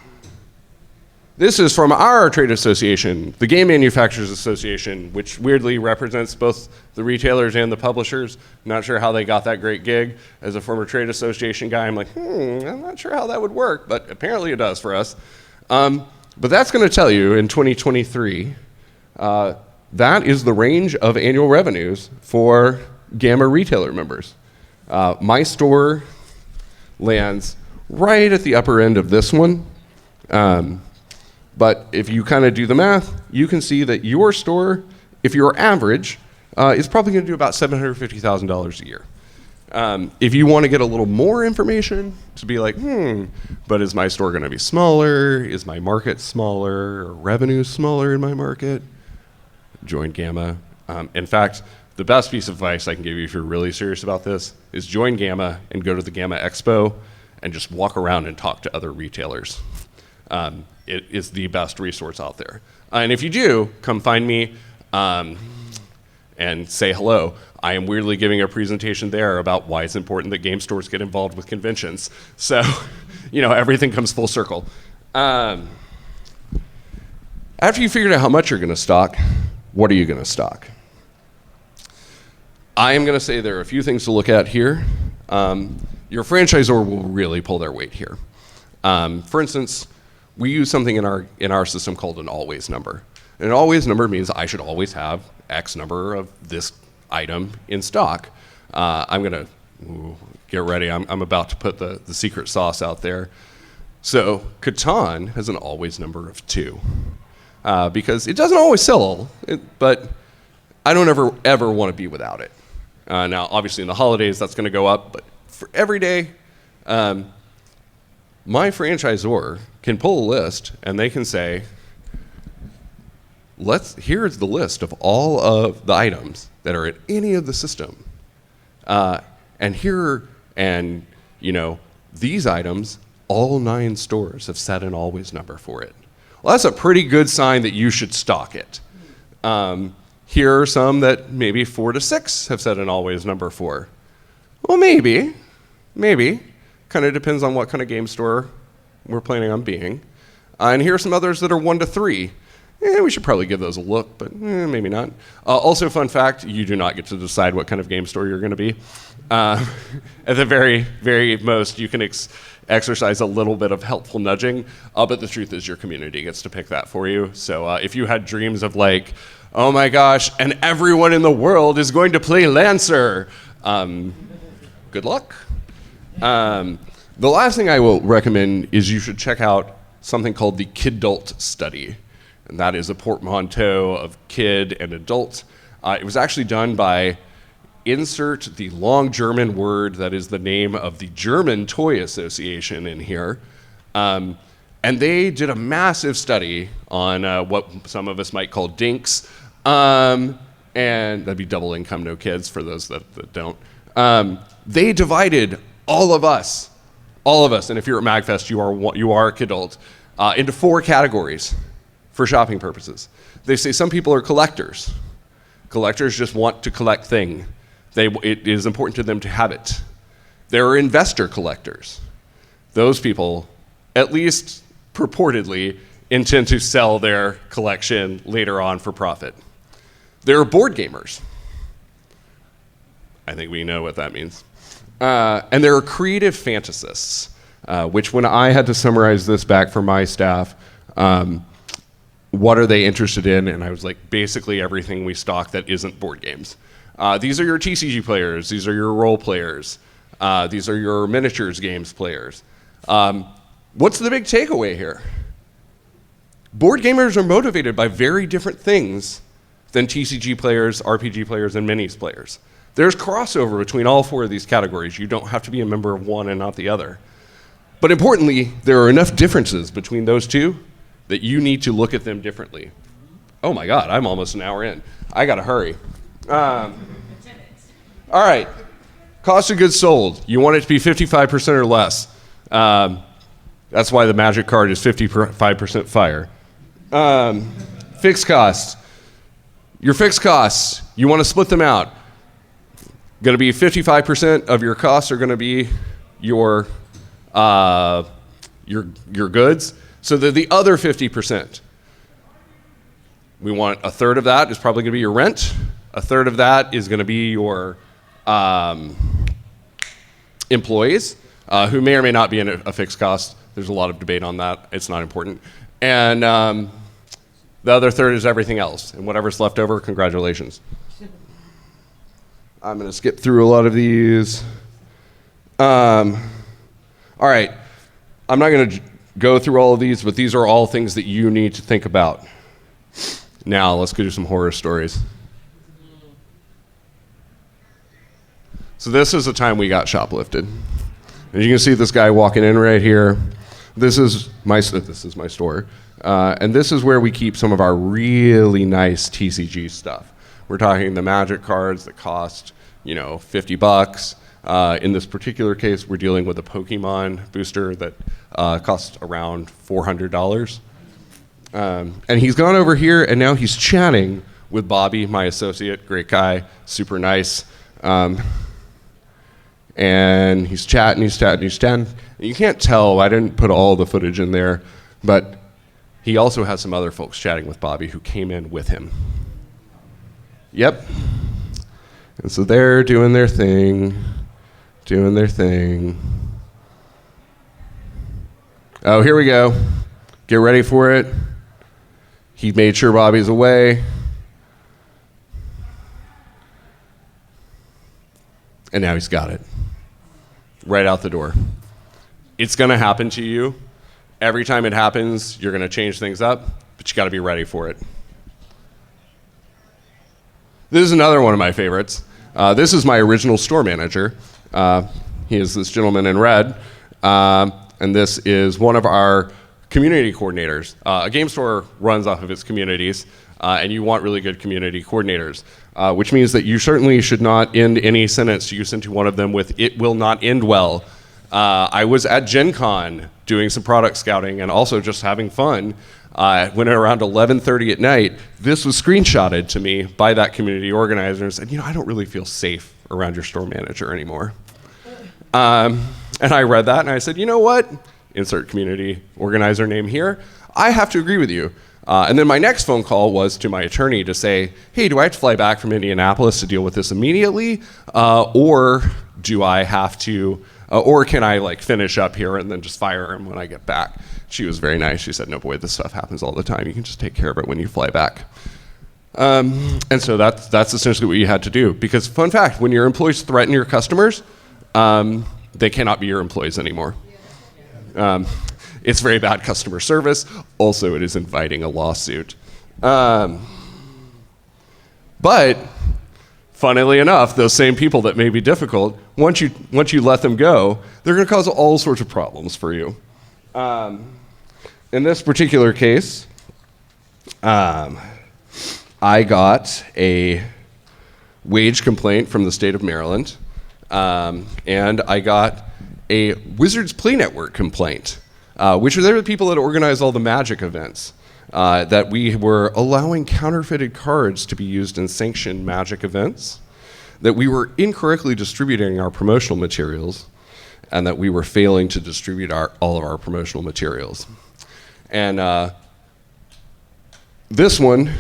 this is from our trade association, the Game Manufacturers Association, which weirdly represents both the retailers and the publishers. Not sure how they got that great gig. As a former trade association guy, I'm like, I'm not sure how that would work, but apparently it does for us. But that's going to tell you in 2023, that is the range of annual revenues for Gamma retailer members. My store lands right at the upper end of this one. But if you kind of do the math, you can see that your store, if you're average, is probably going to do about $750,000 a year. If you want to get a little more information, to be like, but is my store going to be smaller? Is my market smaller? Or revenue smaller in my market? Join Gamma. In fact, the best piece of advice I can give you if you're really serious about this is join Gamma and go to the Gamma Expo and just walk around and talk to other retailers. It is the best resource out there. And if you do, come find me and say hello. I am weirdly giving a presentation there about why it's important that game stores get involved with conventions. So, everything comes full circle. After you figured out how much you're going to stock, what are you going to stock? I am going to say there are a few things to look at here. Your franchisor will really pull their weight here. For instance, we use something in our system called an always number. An always number means I should always have X number of this item in stock. I'm going to get ready. I'm about to put the secret sauce out there. So Catan has an always number of 2 because it doesn't always sell, but I don't ever want to be without it. Now, obviously, in the holidays, that's going to go up, but for every day, my franchisor can pull a list and they can say, here's the list of all of the items that are in any of the system. These items, all 9 stores have set an always number for it. Well, that's a pretty good sign that you should stock it. Here are some that maybe 4 to 6 have set an always number for. Well, maybe. Kind of depends on what kind of game store we're planning on being. And here are some others that are 1 to 3. We should probably give those a look, but maybe not. Also, fun fact, you do not get to decide what kind of game store you're going to be. At the very, very most, you can exercise a little bit of helpful nudging, but the truth is your community gets to pick that for you. So if you had dreams of like, oh my gosh, and everyone in the world is going to play Lancer, good luck. The last thing I will recommend is you should check out something called the Kidult Study. And that is a portmanteau of kid and adult. It was actually done by insert the long German word that is the name of the German Toy Association in here. And they did a massive study on what some of us might call dinks. And that'd be double income, no kids for those that don't. They divided all of us, and if you're at MAGFest, you are a kidult, into 4 categories. For shopping purposes. They say some people are collectors. Collectors just want to collect things. It is important to them to have it. There are investor collectors. Those people, at least purportedly, intend to sell their collection later on for profit. There are board gamers. I think we know what that means. And there are creative fantasists, which when I had to summarize this back for my staff, what are they interested in? And I was like, basically everything we stock that isn't board games. These are your TCG players. These are your role players. These are your miniatures games players. What's the big takeaway here? Board gamers are motivated by very different things than TCG players, RPG players, and minis players. There's crossover between all 4 of these categories. You don't have to be a member of one and not the other. But importantly, there are enough differences between those 2 that you need to look at them differently. Oh my God, I'm almost an hour in. I gotta hurry. All right, cost of goods sold. You want it to be 55% or less. That's why the magic card is 55% fire. Fixed costs. Your fixed costs, you want to split them out. Gonna be 55% of your costs are gonna be your goods. So that the other 50%, we want a third of that is probably going to be your rent. A third of that is going to be your employees, who may or may not be in a fixed cost. There's a lot of debate on that. It's not important. And the other third is everything else. And whatever's left over, congratulations. I'm going to skip through a lot of these. All right, I'm not going to go through all of these, but these are all things that you need to think about. Now, let's go do some horror stories. So this is the time we got shoplifted. As you can see this guy walking in right here. This is my store. And this is where we keep some of our really nice TCG stuff. We're talking the Magic cards that cost, $50. In this particular case, we're dealing with a Pokemon booster that costs around $400. And he's gone over here, and now he's chatting with Bobby, my associate, great guy, super nice. And he's chatting. And you can't tell, I didn't put all the footage in there, but he also has some other folks chatting with Bobby who came in with him. Yep. And so they're doing their thing. Oh, here we go. Get ready for it. He made sure Bobby's away. And now he's got it. Right out the door. It's going to happen to you. Every time it happens, you're going to change things up, but you got to be ready for it. This is another one of my favorites. This is my original store manager. He is this gentleman in red. And this is one of our community coordinators. A game store runs off of its communities, and you want really good community coordinators, which means that you certainly should not end any sentence you send to one of them with, "It will not end well." I was at Gen Con doing some product scouting and also just having fun. When around 11:30 at night, this was screenshotted to me by that community organizer and said, I don't really feel safe around your store manager anymore. And I read that and I said, you know what? Insert community organizer name here. I have to agree with you. And then my next phone call was to my attorney to say, hey, do I have to fly back from Indianapolis to deal with this immediately? Or do I have to, or can I finish up here and then just fire him when I get back? She was very nice. She said, no, boy, this stuff happens all the time. You can just take care of it when you fly back. And so that's essentially what you had to do. Because fun fact, when your employees threaten your customers, they cannot be your employees anymore. It's very bad customer service. Also, it is inviting a lawsuit. But funnily enough, those same people that may be difficult, once you let them go, they're going to cause all sorts of problems for you. In this particular case, I got a wage complaint from the state of Maryland, and I got a Wizards Play Network complaint, which are the people that organize all the Magic events, that we were allowing counterfeited cards to be used in sanctioned Magic events, that we were incorrectly distributing our promotional materials, and that we were failing to distribute all of our promotional materials. And this one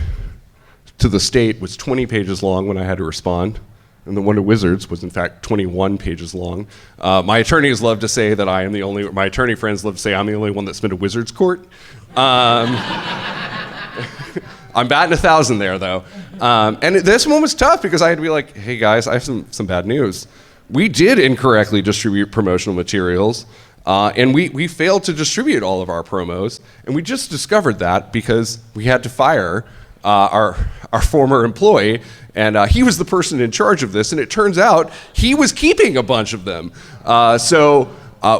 to the state was 20 pages long when I had to respond. And the one to Wizards was, in fact, 21 pages long. My attorneys love to say that my attorney friends love to say I'm the only one that's been to Wizards court. I'm batting 1,000 there, though. And this one was tough because I had to be like, hey, guys, I have some bad news. We did incorrectly distribute promotional materials, and we failed to distribute all of our promos. And we just discovered that because we had to fire our former employee, and he was the person in charge of this, and it turns out he was keeping a bunch of them. So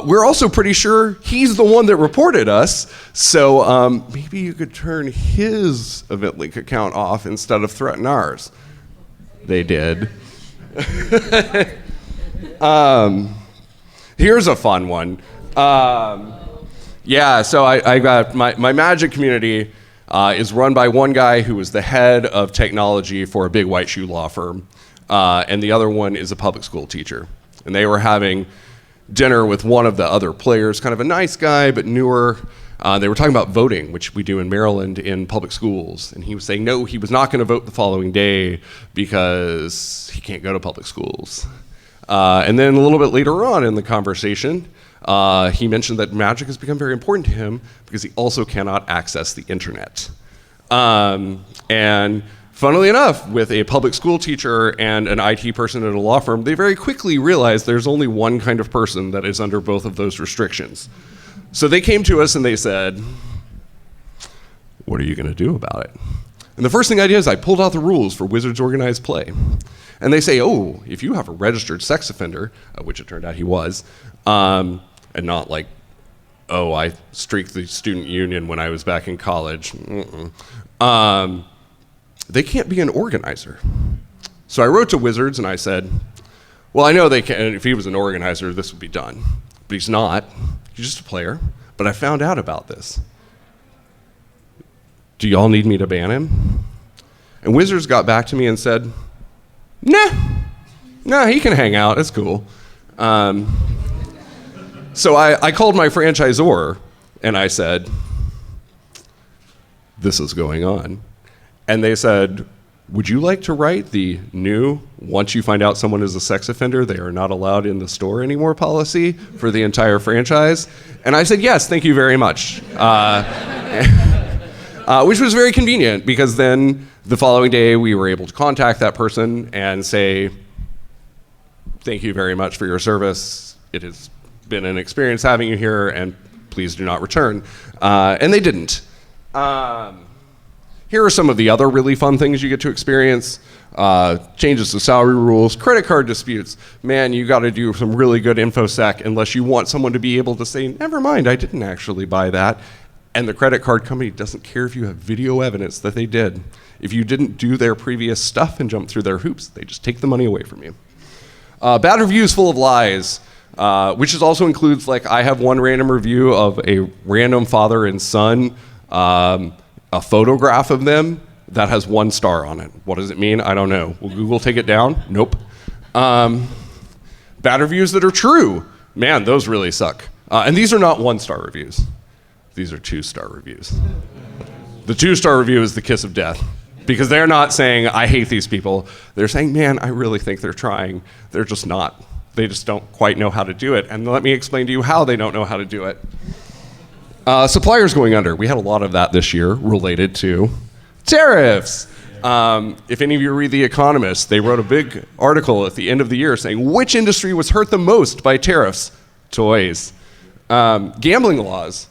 we're also pretty sure he's the one that reported us, so maybe you could turn his EventLink account off instead of threaten ours. They did. Here's a fun one. So I got my Magic community is run by one guy who was the head of technology for a big white shoe law firm, and the other one is a public school teacher. And they were having dinner with one of the other players, kind of a nice guy, but newer. They were talking about voting, which we do in Maryland in public schools. And he was saying, no, he was not going to vote the following day because he can't go to public schools. And then a little bit later on in the conversation, he mentioned that Magic has become very important to him because he also cannot access the internet. And Funnily enough, with a public school teacher and an IT person at a law firm, they very quickly realized there's only one kind of person that is under both of those restrictions. So they came to us and they said, what are you going to do about it? And the first thing I did is I pulled out the rules for Wizards Organized Play. And they say, oh, if you have a registered sex offender, which it turned out he was, and not like, oh, I streaked the student union when I was back in college. They can't be an organizer. So I wrote to Wizards and I said, well, I know they can, if he was an organizer, this would be done. But he's not. He's just a player. But I found out about this. Do y'all need me to ban him? And Wizards got back to me and said, nah, he can hang out. It's cool. So I called my franchisor and I said, this is going on. And they said, would you like to write the new, once you find out someone is a sex offender, they are not allowed in the store anymore policy for the entire franchise? And I said, yes, thank you very much. Which was very convenient because then the following day we were able to contact that person and say, thank you very much for your service. It has been an experience having you here and please do not return. And they didn't. Here are some of the other really fun things you get to experience. Changes to salary rules, credit card disputes. Man, you got to do some really good InfoSec unless you want someone to be able to say, never mind, I didn't actually buy that. And the credit card company doesn't care if you have video evidence that they did. If you didn't do their previous stuff and jump through their hoops, they just take the money away from you. Bad reviews full of lies, which is also includes, like, I have one random review of a random father and son, a photograph of them that has 1 star on it. What does it mean? I don't know. Will Google take it down? Nope. Bad reviews that are true. Man, those really suck. And these are not 1-star reviews. These are 2-star reviews. The 2-star review is the kiss of death because they're not saying, I hate these people. They're saying, man, I really think they're trying. They're just not. They just don't quite know how to do it. And let me explain to you how they don't know how to do it. Suppliers going under. We had a lot of that this year related to tariffs. If any of you read The Economist, they wrote a big article at the end of the year saying which industry was hurt the most by tariffs? Toys. Gambling laws.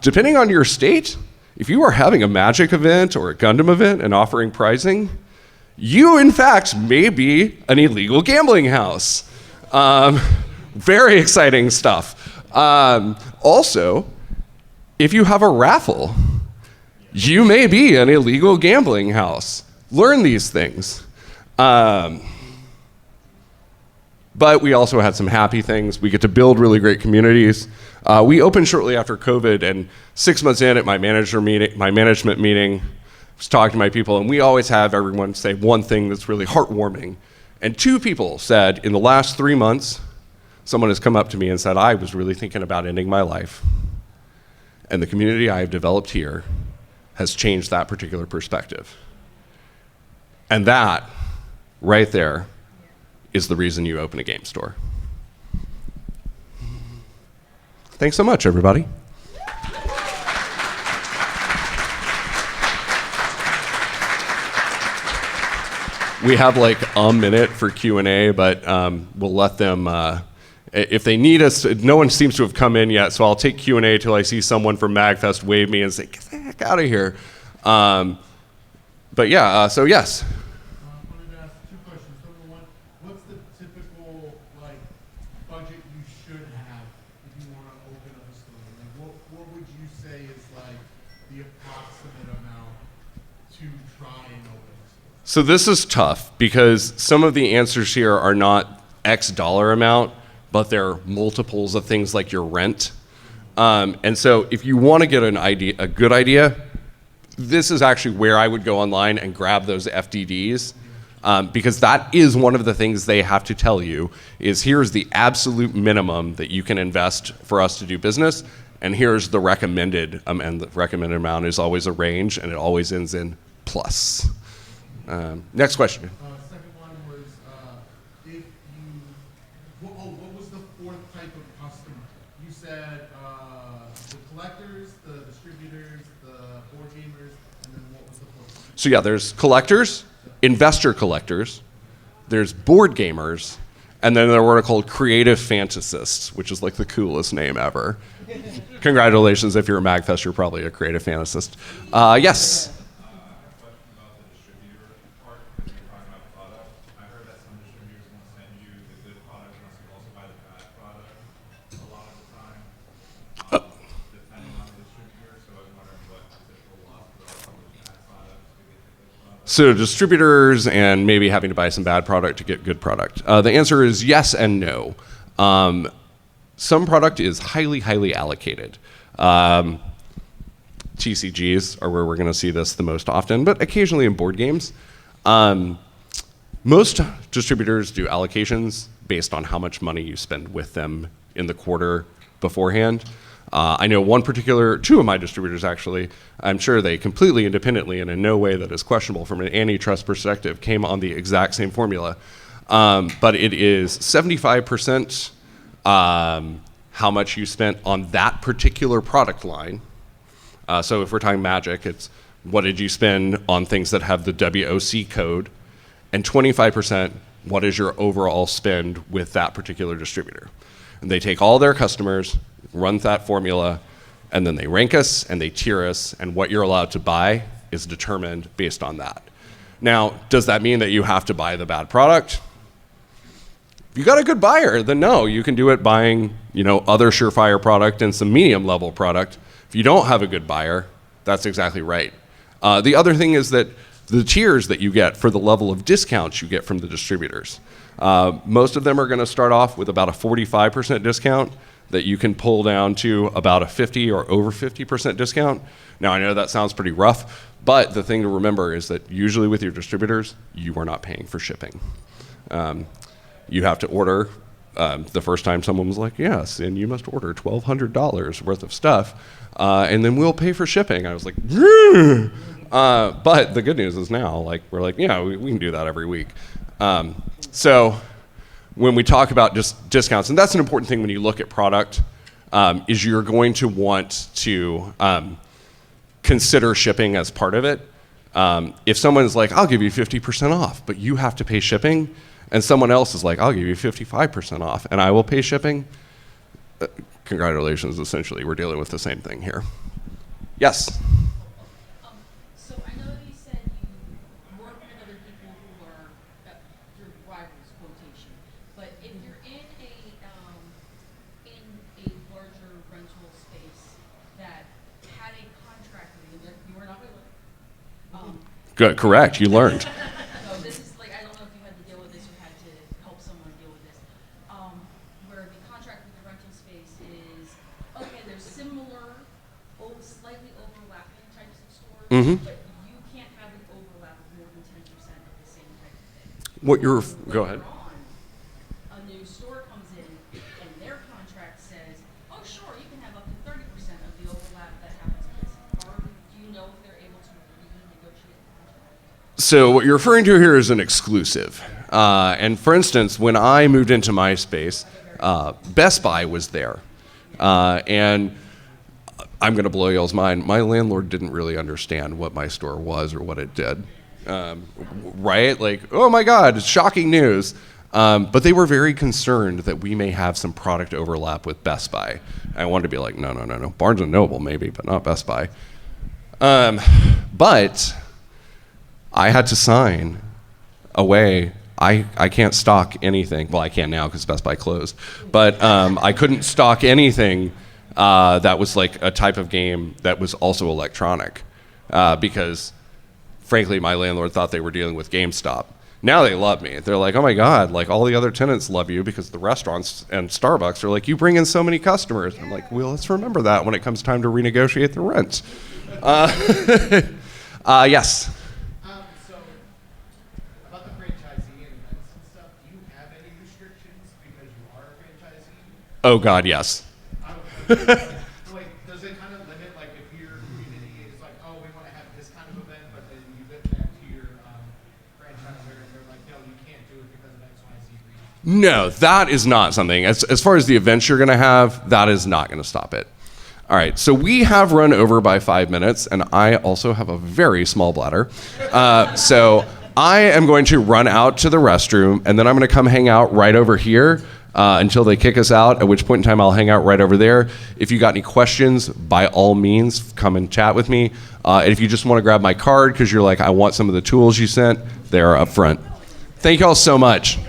Depending on your state, if you are having a Magic event or a Gundam event and offering pricing, you in fact may be an illegal gambling house. Very exciting stuff. Also, if you have a raffle, you may be an illegal gambling house. Learn these things. But we also had some happy things. We get to build really great communities. We opened shortly after COVID, and 6 months in at my management meeting, I was talking to my people, and we always have everyone say one thing that's really heartwarming. And 2 people said, in the last 3 months, someone has come up to me and said, I was really thinking about ending my life. And the community I have developed here has changed that particular perspective. And that, right there, is the reason you open a game store. Thanks so much, everybody. We have like a minute for Q&A, but we'll let them, if they need us, no one seems to have come in yet, so I'll take Q&A till I see someone from MAGFest wave me and say, get the heck out of here. But yeah, so yes. I wanted to ask 2 questions. Number 1, what's the typical budget you should have if you want to open up a store? What would you say is the approximate amount to try and open a store? So this is tough because some of the answers here are not X dollar amount, but they're multiples of things like your rent. And so if you want to get a good idea, this is actually where I would go online and grab those FDDs, because that is one of the things they have to tell you is here's the absolute minimum that you can invest for us to do business, and here's the recommended, and the recommended amount is always a range, and it always ends in plus. Next question. Second one was what was the 4th type of customer? You said the collectors, the distributors, the board gamers, And then what was the fourth? So yeah, there's collectors, investor collectors, there's board gamers, and then there are what are called creative fantasists, which is like the coolest name ever. Congratulations, if you're at MAGFest, you're probably a creative fantasist. Yes? So distributors and maybe having to buy some bad product to get good product. The answer is yes and no. Some product is highly, highly allocated. TCGs are where we're going to see this the most often, but occasionally in board games. Most distributors do allocations based on how much money you spend with them in the quarter beforehand. I know two of my distributors actually, I'm sure they completely independently and in no way that is questionable from an antitrust perspective, came on the exact same formula. But it is 75% how much you spent on that particular product line. So if we're talking Magic, it's what did you spend on things that have the WOC code, and 25% what is your overall spend with that particular distributor. And they take all their customers, run that formula, and then they rank us and they tier us, and what you're allowed to buy is determined based on that. Now, does that mean that you have to buy the bad product? If you got a good buyer, then no, you can do it buying, other surefire product and some medium level product. If you don't have a good buyer, that's exactly right. The other thing is that the tiers that you get for the level of discounts you get from the distributors. Most of them are going to start off with about a 45% discount that you can pull down to about a 50 or over 50% discount. Now, I know that sounds pretty rough, but the thing to remember is that usually with your distributors, you are not paying for shipping. You have to order. The first time someone was like, yes, and you must order $1,200 worth of stuff, and then we'll pay for shipping. I was like, but the good news is now, we're like, yeah, we can do that every week. So when we talk about just discounts, and that's an important thing when you look at product, is you're going to want to consider shipping as part of it. If someone's like, I'll give you 50% off, but you have to pay shipping, and someone else is like, I'll give you 55% off, and I will pay shipping, congratulations, essentially, we're dealing with the same thing here. Yes? So I know that you said you work with other people who are your rivals, quotation, but if you're in a larger rental space that had a contract with you were not willing. Good, correct, you learned. So this is I don't know if you had to deal with this or had to help someone deal with this, where the contract with the rental space is, okay, there's similar, slightly overlapping types of stores, but you can't have an overlap of more than 10% of the same type of thing. Go ahead. Later on, a new store comes in and their contract says, oh sure, you can have up to 30% of the overlap that happens in this. Or do you know if they're able to renegotiate the contract? So what you're referring to here is an exclusive. And for instance, when I moved into my space, Best Buy was there. And I'm going to blow y'all's mind. My landlord didn't really understand what my store was or what it did. Right? Oh my God, it's shocking news. But they were very concerned that we may have some product overlap with Best Buy. I wanted to be like, no. Barnes & Noble maybe, but not Best Buy. But I had to sign away. I can't stock anything. Well, I can now because Best Buy closed. But I couldn't stock anything that was a type of game that was also electronic. Because, frankly, my landlord thought they were dealing with GameStop. Now they love me. They're like, oh my God, all the other tenants love you because the restaurants and Starbucks are like, you bring in so many customers. I'm like, well, let's remember that when it comes time to renegotiate the rent. Yes. So, about the franchisee and events and stuff, do you have any restrictions because you are a franchisee? Oh God, yes. Does it kind of limit, if your community is oh, we want to have this kind of event, but then you get back to your franchisor and they're like, no, you can't do it because of X, Y, Z reason? No, that is not something. As far as the events you're going to have, that is not going to stop it. All right, so we have run over by 5 minutes, and I also have a very small bladder. So I am going to run out to the restroom, and then I'm going to come hang out right over here until they kick us out, at which point in time I'll hang out right over there. If you got any questions, by all means, come and chat with me. And if you just want to grab my card because you're like, I want some of the tools you sent, they're up front. Thank you all so much.